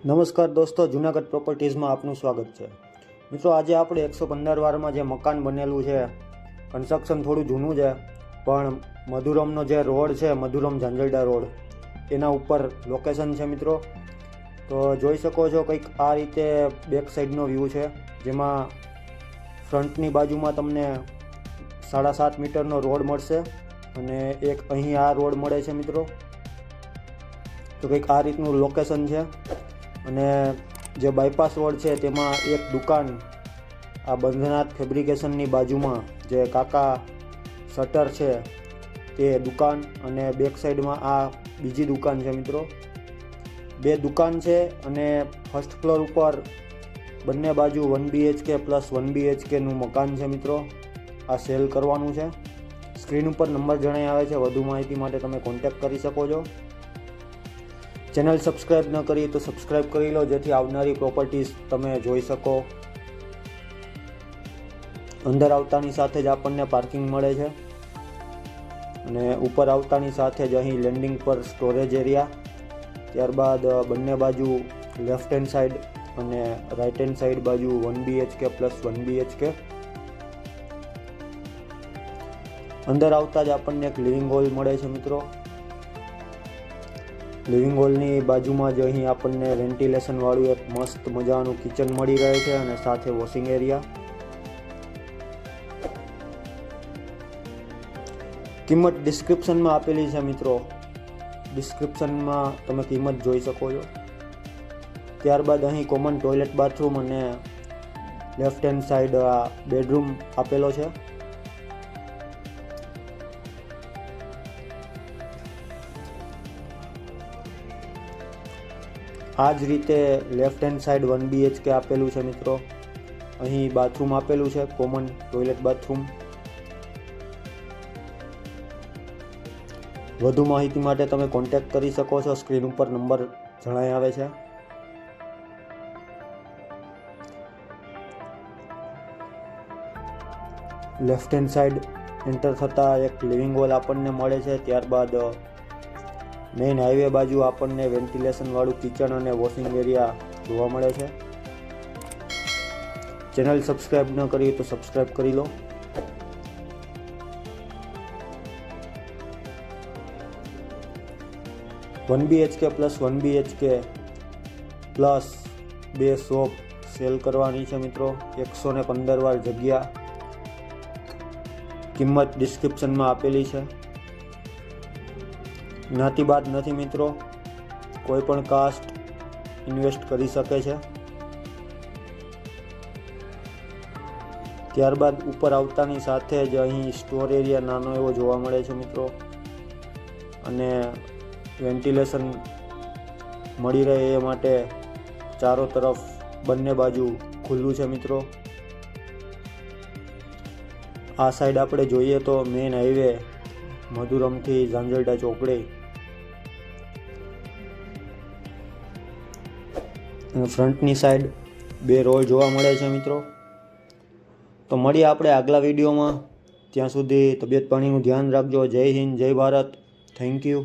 નમસ્કાર દોસ્તો, જુનાગઢ પ્રોપર્ટીઝમાં આપનું સ્વાગત છે. મિત્રો, આજે આપણે 115 વારમાં જે મકાન બનેલું છે, કન્સ્ટ્રક્શન થોડું જૂનું છે, પણ મધુરમનો જે રોડ છે, મધુરમ ઝાંઝરડા રોડ, એના ઉપર લોકેશન છે મિત્રો. તો જોઈ શકો છો, કંઈક આ રીતે બેક સાઈડનો વ્યૂ છે, જેમાં ફ્રન્ટની બાજુમાં તમને 7.5 મીટરનો રોડ મળશે અને એક અહીં આ રોડ મળે છે મિત્રો. તો કંઈક આ રીતનું લોકેશન છે. અને જે બાયપાસ રોડ છે તેમાં એક દુકાન, આ બંધનાથ ફેબ્રિકેશનની બાજુમાં જે કાકા શટર છે તે દુકાન, અને બેક સાઈડમાં આ બીજી દુકાન છે મિત્રો. બે દુકાન છે અને ફર્સ્ટ ફ્લોર ઉપર બંને બાજુ 1 BHK પ્લસ 1 BHKનું મકાન છે મિત્રો. આ સેલ કરવાનું છે. સ્ક્રીન ઉપર નંબર જણાઈ આવે છે. વધુ માહિતી માટે તમે કોન્ટેક્ટ કરી શકો છો. ચેનલ સબસ્ક્રાઈબ ન કરી તો સબસ્ક્રાઈબ કરી લો, જેથી આવનારી પ્રોપર્ટીઝ તમે જોઈ શકો. અંદર આવતાની સાથે જ આપણને પાર્કિંગ મળે છે અને ઉપર આવતાની સાથે જ અહીં લેન્ડિંગ પર સ્ટોરેજ એરિયા. ત્યારબાદ બંને બાજુ લેફ્ટ હેન્ડ સાઈડ અને રાઈટ હેન્ડ સાઈડ બાજુ 1 BHK પ્લસ 1 BHK. અંદર આવતા જ આપણને એક લિવિંગ હોલ મળે છે મિત્રો. લિવિંગ હોલની બાજુમાં જ અહીં આપણને વેન્ટિલેશન વાળું એક મસ્ત મજાનું કિચન મળી રહે છે અને સાથે વોશિંગ એરિયા. કિંમત ડિસ્ક્રિપ્શનમાં આપેલી છે મિત્રો. ડિસ્ક્રિપ્શનમાં તમે કિંમત જોઈ શકો છો. ત્યારબાદ અહીં કોમન ટોયલેટ, બાથરૂમ અને લેફ્ટ હેન્ડ સાઈડ આ બેડરૂમ આપેલો છે. આ જ રીતે લેફ્ટ હેન્ડ સાઈડ 1 BHK આપેલું છે મિત્રો. અહીં બાથરૂમ આપેલું છે, કોમન ટોયલેટ બાથરૂમ. વધુ માહિતી માટે તમે કોન્ટેક્ટ કરી શકો છો. સ્ક્રીન ઉપર નંબર જણાઈ આવે છે. લેફ્ટ હેન્ડ સાઈડ એન્ટર થતાં એક લિવિંગ હોલ આપણને મળે છે. ત્યારબાદ મેઇન હાઈવે બાજુ આપણને વેન્ટિલેશન વાળું કિચન અને વોશિંગ એરિયા જોવા મળે છે. ચેનલ સબસ્ક્રાઈબ ન કરી તો સબસ્ક્રાઈબ કરી લો. One BHK plus 1 BHK plus 2 shop sale કરવાની છે મિત્રો. 115 વાર જગ્યા. કિંમત ડિસ્ક્રિપ્શનમાં આપેલી છે. જ્ઞાતિબાદ નથી મિત્રો. કોઈ પણ કાસ્ટ ઇન્વેસ્ટ કરી શકે છે. ત્યારબાદ ઉપર આવતાની સાથે જ અહીં સ્ટોર એરિયા નાનો એવો જોવા મળે છે મિત્રો, અને વેન્ટિલેશન મળી રહે એ માટે ચારો તરફ બંને બાજુ ખુલ્લું છે મિત્રો. આ સાઈડ આપણે જોઈએ તો મેઇન હાઈવે મધુરમથી ઝાંઝરડા ચોકડી, ફ્રન્ટની સાઈડ 2 રોડ જોવા મળે છે મિત્રો. તો મળીએ આપણે આગલા વિડીયોમાં. ત્યાં સુધી તબિયત પાણીનું ધ્યાન રાખજો. જય હિન્દ, જય ભારત. Thank you.